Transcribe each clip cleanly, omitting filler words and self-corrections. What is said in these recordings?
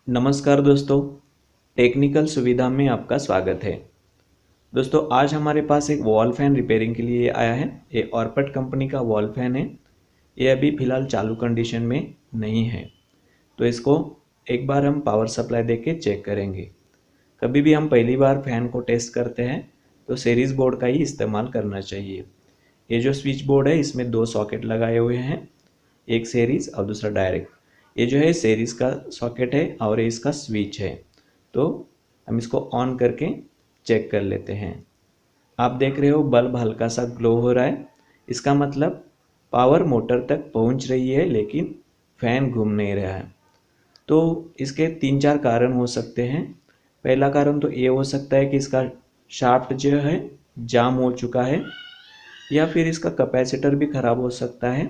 नमस्कार दोस्तों, टेक्निकल सुविधा में आपका स्वागत है। दोस्तों, आज हमारे पास एक वॉल फैन रिपेयरिंग के लिए आया है। ये ऑरपट कंपनी का वॉल फैन है। ये अभी फ़िलहाल चालू कंडीशन में नहीं है, तो इसको एक बार हम पावर सप्लाई देके चेक करेंगे। कभी भी हम पहली बार फैन को टेस्ट करते हैं तो सीरीज़ बोर्ड का ही इस्तेमाल करना चाहिए। ये जो स्विच बोर्ड है इसमें दो सॉकेट लगाए हुए हैं, एक सीरीज़ और दूसरा डायरेक्ट। ये जो है सीरीज़ का सॉकेट है और ये इसका स्विच है। तो हम इसको ऑन करके चेक कर लेते हैं। आप देख रहे हो बल्ब हल्का सा ग्लो हो रहा है। इसका मतलब पावर मोटर तक पहुंच रही है, लेकिन फैन घूम नहीं रहा है। तो इसके 3-4 कारण हो सकते हैं। पहला कारण तो ये हो सकता है कि इसका शाफ्ट जो है जाम हो चुका है, या फिर इसका कैपेसिटर भी ख़राब हो सकता है,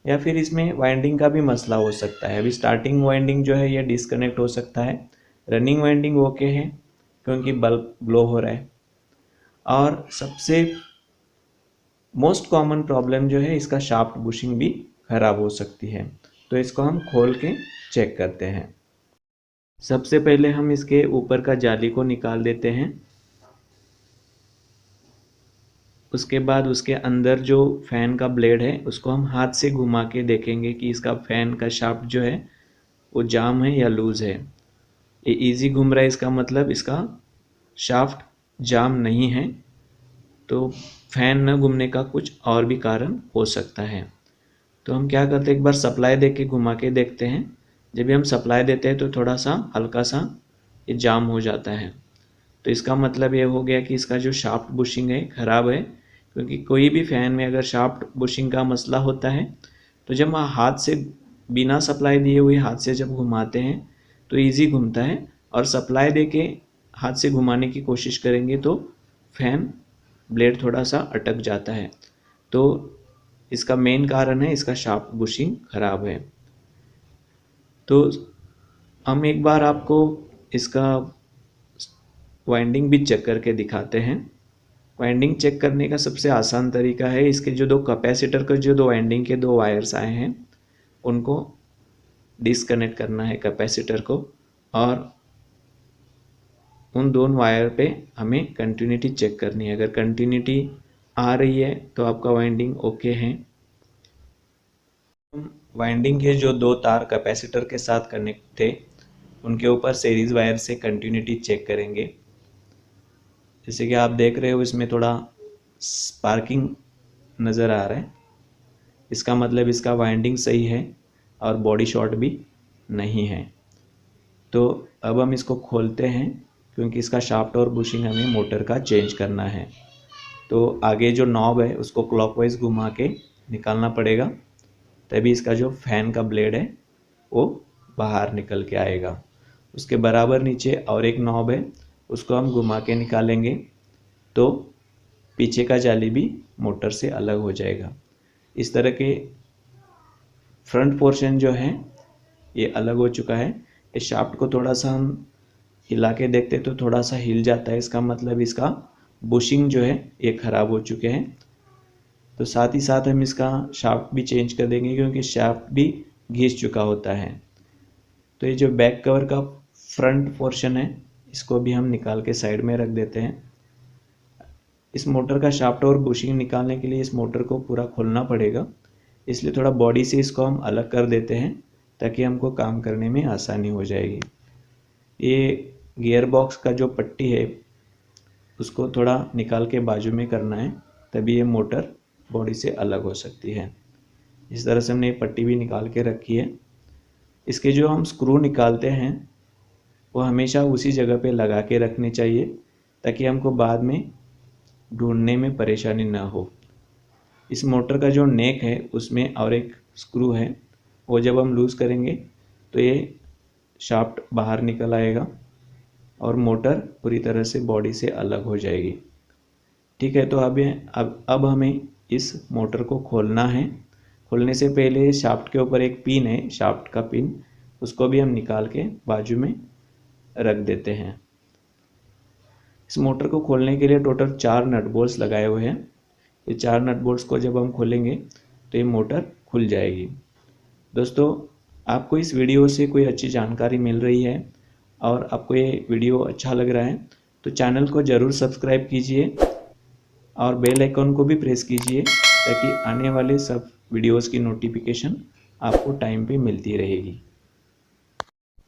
या फिर इसमें वाइंडिंग का भी मसला हो सकता है। अभी स्टार्टिंग वाइंडिंग जो है ये डिस्कनेक्ट हो सकता है। रनिंग वाइंडिंग ओके है क्योंकि बल्ब ग्लो हो रहा है। और सबसे मोस्ट कॉमन प्रॉब्लम जो है इसका शाफ्ट बुशिंग भी ख़राब हो सकती है। तो इसको हम खोल के चेक करते हैं। सबसे पहले हम इसके ऊपर का जाली को निकाल देते हैं। उसके बाद उसके अंदर जो फ़ैन का ब्लेड है उसको हम हाथ से घुमा के देखेंगे कि इसका फ़ैन का शाफ्ट जो है वो जाम है या लूज़ है। ये इजी घूम रहा है, इसका मतलब इसका शाफ्ट जाम नहीं है। तो फैन न घूमने का कुछ और भी कारण हो सकता है। तो हम क्या करते हैं, एक बार सप्लाई दे के घुमा के देखते हैं। जब भी हम सप्लाई देते हैं तो थोड़ा सा हल्का सा ये जाम हो जाता है। तो इसका मतलब ये हो गया कि इसका जो शाफ्ट बुशिंग है ख़राब है। क्योंकि कोई भी फ़ैन में अगर शाफ्ट बुशिंग का मसला होता है तो जब हम हाथ से बिना सप्लाई दिए हुए हाथ से जब घुमाते हैं तो इजी घूमता है, और सप्लाई देके हाथ से घुमाने की कोशिश करेंगे तो फैन ब्लेड थोड़ा सा अटक जाता है। तो इसका मेन कारण है इसका शाफ्ट बुशिंग ख़राब है। तो हम एक बार आपको इसका वाइंडिंग भी चेक करके दिखाते हैं। वाइंडिंग चेक करने का सबसे आसान तरीका है, इसके जो दो कैपेसिटर के जो दो वाइंडिंग के दो वायर्स आए हैं उनको डिसकनेक्ट करना है कैपेसिटर को, और उन दोनों वायर पे हमें कंटिन्यूटी चेक करनी है। अगर कंटिन्यूटी आ रही है तो आपका वाइंडिंग ओके है। वाइंडिंग के जो दो तार कैपेसिटर के साथ कनेक्ट थे उनके ऊपर सीरीज वायर से कंटिन्यूटी चेक करेंगे। जैसे कि आप देख रहे हो इसमें थोड़ा स्पार्किंग नज़र आ रहा है। इसका मतलब इसका वाइंडिंग सही है और बॉडी शॉर्ट भी नहीं है। तो अब हम इसको खोलते हैं क्योंकि इसका शाफ्ट और बुशिंग हमें मोटर का चेंज करना है। तो आगे जो नॉब है उसको क्लॉकवाइज घुमा के निकालना पड़ेगा, तभी इसका जो फैन का ब्लेड है वो बाहर निकल के आएगा। उसके बराबर नीचे और एक नॉब है, उसको हम घुमा के निकालेंगे तो पीछे का जाली भी मोटर से अलग हो जाएगा। इस तरह के फ्रंट पोर्शन जो है ये अलग हो चुका है। इस शाफ्ट को थोड़ा सा हम हिला के देखते तो थोड़ा सा हिल जाता है, इसका मतलब इसका बुशिंग जो है ये ख़राब हो चुके हैं। तो साथ ही साथ हम इसका शाफ्ट भी चेंज कर देंगे क्योंकि शाफ्ट भी घिस चुका होता है। तो ये जो बैक कवर का फ्रंट पोर्शन है इसको भी हम निकाल के साइड में रख देते हैं। इस मोटर का शाफ्ट और बुशिंग निकालने के लिए इस मोटर को पूरा खोलना पड़ेगा, इसलिए थोड़ा बॉडी से इसको हम अलग कर देते हैं ताकि हमको काम करने में आसानी हो जाएगी। ये गियर बॉक्स का जो पट्टी है उसको थोड़ा निकाल के बाजू में करना है, तभी ये मोटर बॉडी से अलग हो सकती है। इस तरह से हमने ये पट्टी भी निकाल के रखी है। इसके जो हम स्क्रू निकालते हैं वो हमेशा उसी जगह पे लगा के रखने चाहिए ताकि हमको बाद में ढूंढने में परेशानी ना हो। इस मोटर का जो नेक है उसमें और एक स्क्रू है, वो जब हम लूज़ करेंगे तो ये शाफ्ट बाहर निकल आएगा और मोटर पूरी तरह से बॉडी से अलग हो जाएगी। ठीक है, तो अब हमें इस मोटर को खोलना है। खोलने से पहले शाफ्ट के ऊपर एक पिन है, शाफ्ट का पिन, उसको भी हम निकाल के बाजू में रख देते हैं। इस मोटर को खोलने के लिए टोटल 4 नट बोल्ट्स लगाए हुए हैं। ये 4 नट बोल्ट्स को जब हम खोलेंगे तो ये मोटर खुल जाएगी। दोस्तों, आपको इस वीडियो से कोई अच्छी जानकारी मिल रही है और आपको ये वीडियो अच्छा लग रहा है तो चैनल को ज़रूर सब्सक्राइब कीजिए और बेल आइकन को भी प्रेस कीजिए ताकि आने वाले सब वीडियोस की नोटिफिकेशन आपको टाइम पे मिलती रहेगी।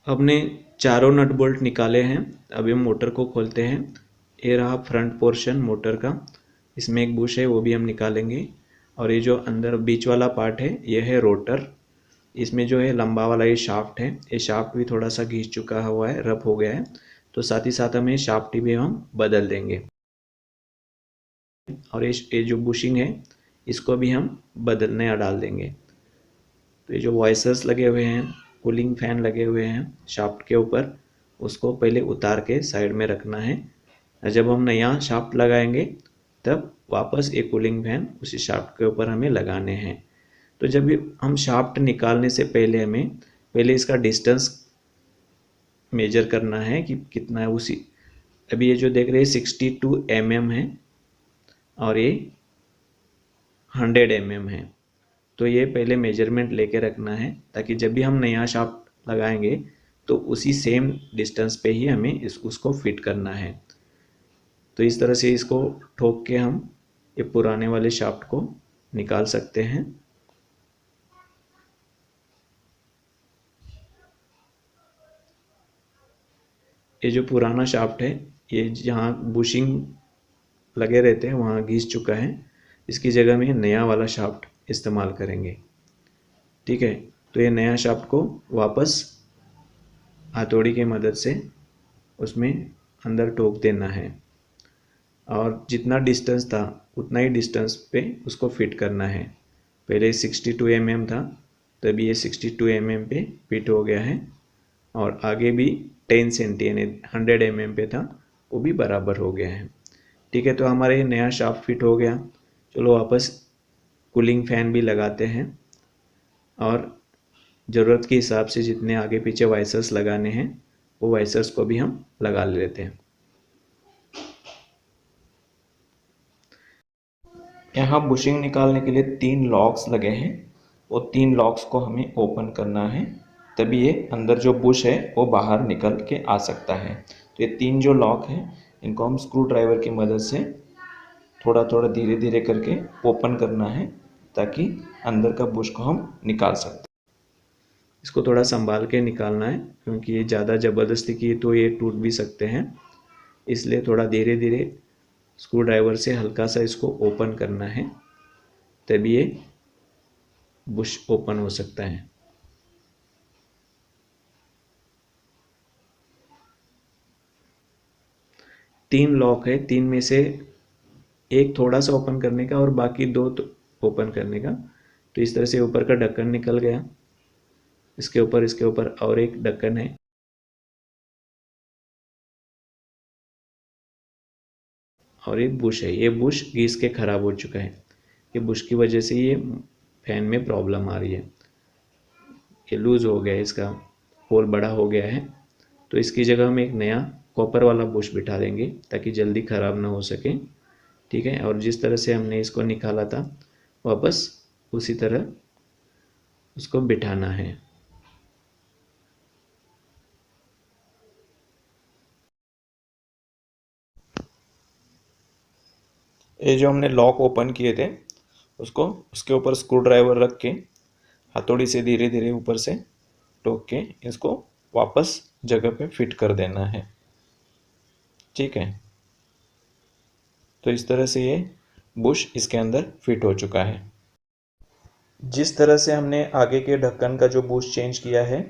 हमने चारों नट बोल्ट निकाले हैं। अभी हम मोटर को खोलते हैं। ये रहा फ्रंट पोर्शन मोटर का, इसमें एक बुश है वो भी हम निकालेंगे। और ये जो अंदर बीच वाला पार्ट है ये है रोटर। इसमें जो है लंबा वाला ये शाफ्ट है, ये शाफ्ट भी थोड़ा सा घिस चुका हुआ है, रफ हो गया है, तो साथ ही साथ हमें शाफ्ट भी हम बदल देंगे। और ये जो बुशिंग है इसको भी हम बदलने या डाल देंगे। तो ये जो वॉइसर्स लगे हुए हैं, कूलिंग फैन लगे हुए हैं शाफ्ट के ऊपर, उसको पहले उतार के साइड में रखना है। जब हम नया शाफ्ट लगाएंगे तब वापस एक कूलिंग फैन उसी शाफ्ट के ऊपर हमें लगाने हैं। तो जब भी हम शाफ्ट निकालने से पहले हमें पहले इसका डिस्टेंस मेजर करना है कि कितना है। उसी अभी ये जो देख रहे हैं 62 mm है और ये 100 mm है, तो ये पहले मेजरमेंट लेके रखना है ताकि जब भी हम नया शाफ्ट लगाएंगे तो उसी सेम डिस्टेंस पे ही हमें उसको फिट करना है। तो इस तरह से इसको ठोक के हम ये पुराने वाले शाफ्ट को निकाल सकते हैं। ये जो पुराना शाफ्ट है ये जहाँ बुशिंग लगे रहते हैं वहाँ घिस चुका है, इसकी जगह में नया वाला शाफ्ट इस्तेमाल करेंगे। ठीक है, तो ये नया शाफ्ट को वापस हथौड़ी की मदद से उसमें अंदर ठोक देना है और जितना डिस्टेंस था उतना ही डिस्टेंस पे उसको फिट करना है। पहले 62 mm था, तभी ये 62 mm पे फिट हो गया है और आगे भी 10 सेंटी यानी 100 mm पे था, वो भी बराबर हो गया है। ठीक है, तो हमारा ये नया शाफ्ट फिट हो गया। चलो वापस कूलिंग फैन भी लगाते हैं और ज़रूरत के हिसाब से जितने आगे पीछे वाइसर्स लगाने हैं वो वाइसर्स को भी हम लगा लेते हैं। यहाँ बुशिंग निकालने के लिए 3 लॉक्स लगे हैं, वो 3 लॉक्स को हमें ओपन करना है, तभी ये अंदर जो बुश है वो बाहर निकल के आ सकता है। तो ये 3 जो लॉक हैं इनको हम स्क्रू ड्राइवर की मदद से थोड़ा थोड़ा धीरे धीरे करके ओपन करना है ताकि अंदर का बुश को हम निकाल सकते। इसको थोड़ा संभाल के निकालना है क्योंकि ये ज़्यादा ज़बरदस्ती की तो ये टूट भी सकते हैं, इसलिए थोड़ा धीरे धीरे स्क्रू ड्राइवर से हल्का सा इसको ओपन करना है, तभी ये बुश ओपन हो सकता है। तीन लॉक है, 3 में से एक थोड़ा सा ओपन करने का और बाकी 2 तो ओपन करने का। तो इस तरह से ऊपर का ढक्कन निकल गया, इसके ऊपर और एक ढक्कन है और ये बुश है। ये बुश घिस के ख़राब हो चुका है, ये बुश की वजह से ये फैन में प्रॉब्लम आ रही है, ये लूज़ हो गया है, इसका होल बड़ा हो गया है। तो इसकी जगह हम एक नया कॉपर वाला बुश बिठा देंगे ताकि जल्दी ख़राब ना हो सके। ठीक है, और जिस तरह से हमने इसको निकाला था वापस उसी तरह उसको बिठाना है। ये जो हमने लॉक ओपन किए थे उसको उसके ऊपर स्क्रू ड्राइवर रख के हथौड़ी से धीरे धीरे ऊपर से ठोक के इसको वापस जगह पे फिट कर देना है। ठीक है, तो इस तरह से ये बुश इसके अंदर फिट हो चुका है। जिस तरह से हमने आगे के ढक्कन का जो बुश चेंज किया है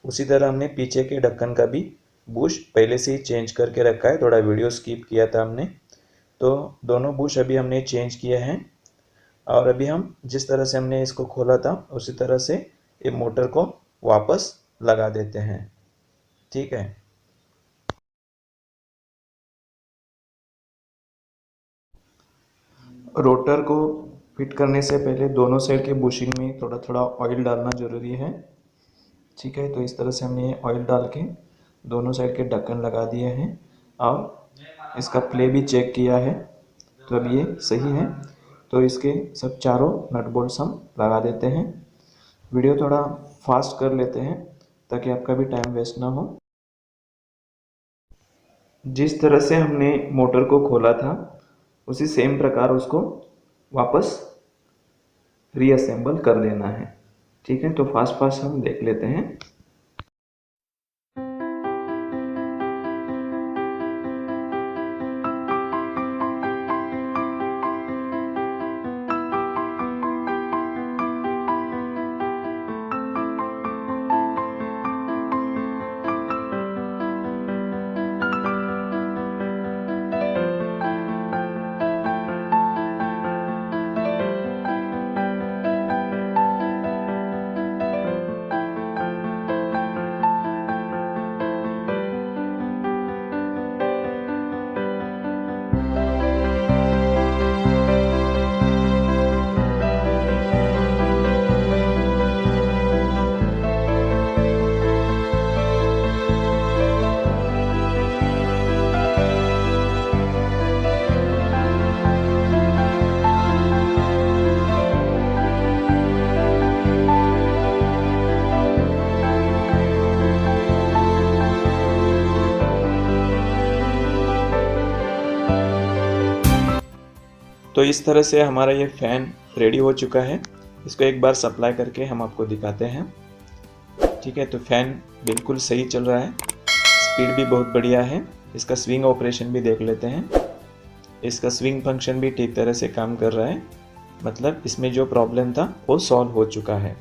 उसी तरह हमने पीछे के ढक्कन का भी बुश पहले से ही चेंज करके रखा है, थोड़ा वीडियो स्किप किया था हमने। तो दोनों बुश अभी हमने चेंज किया है और अभी हम जिस तरह से हमने इसको खोला था उसी तरह से ये मोटर को वापस लगा देते हैं। ठीक है, रोटर को फिट करने से पहले दोनों साइड के बुशिंग में थोड़ा थोड़ा ऑयल डालना ज़रूरी है। ठीक है, तो इस तरह से हमने ऑयल डाल के दोनों साइड के ढक्कन लगा दिए हैं और इसका प्ले भी चेक किया है, तो अब ये सही है। तो इसके सब चारों नट बोल्ट्स हम लगा देते हैं। वीडियो थोड़ा फास्ट कर लेते हैं ताकि आपका भी टाइम वेस्ट ना हो। जिस तरह से हमने मोटर को खोला था उसी सेम प्रकार उसको वापस रीअसेंबल कर देना है। ठीक है, तो फास्ट हम देख लेते हैं। तो इस तरह से हमारा ये फ़ैन रेडी हो चुका है। इसको एक बार सप्लाई करके हम आपको दिखाते हैं। ठीक है, तो फ़ैन बिल्कुल सही चल रहा है, स्पीड भी बहुत बढ़िया है। इसका स्विंग ऑपरेशन भी देख लेते हैं। इसका स्विंग फंक्शन भी ठीक तरह से काम कर रहा है, मतलब इसमें जो प्रॉब्लम था वो सॉल्व हो चुका है।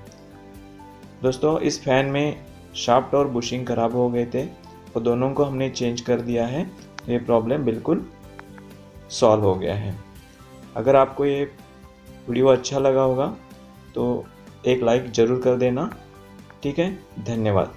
दोस्तों, इस फ़ैन में शाफ्ट और बुशिंग ख़राब हो गए थे, और दोनों को हमने चेंज कर दिया है। ये प्रॉब्लम बिल्कुल सॉल्व हो गया है। अगर आपको ये वीडियो अच्छा लगा होगा तो एक लाइक ज़रूर कर देना। ठीक है, धन्यवाद।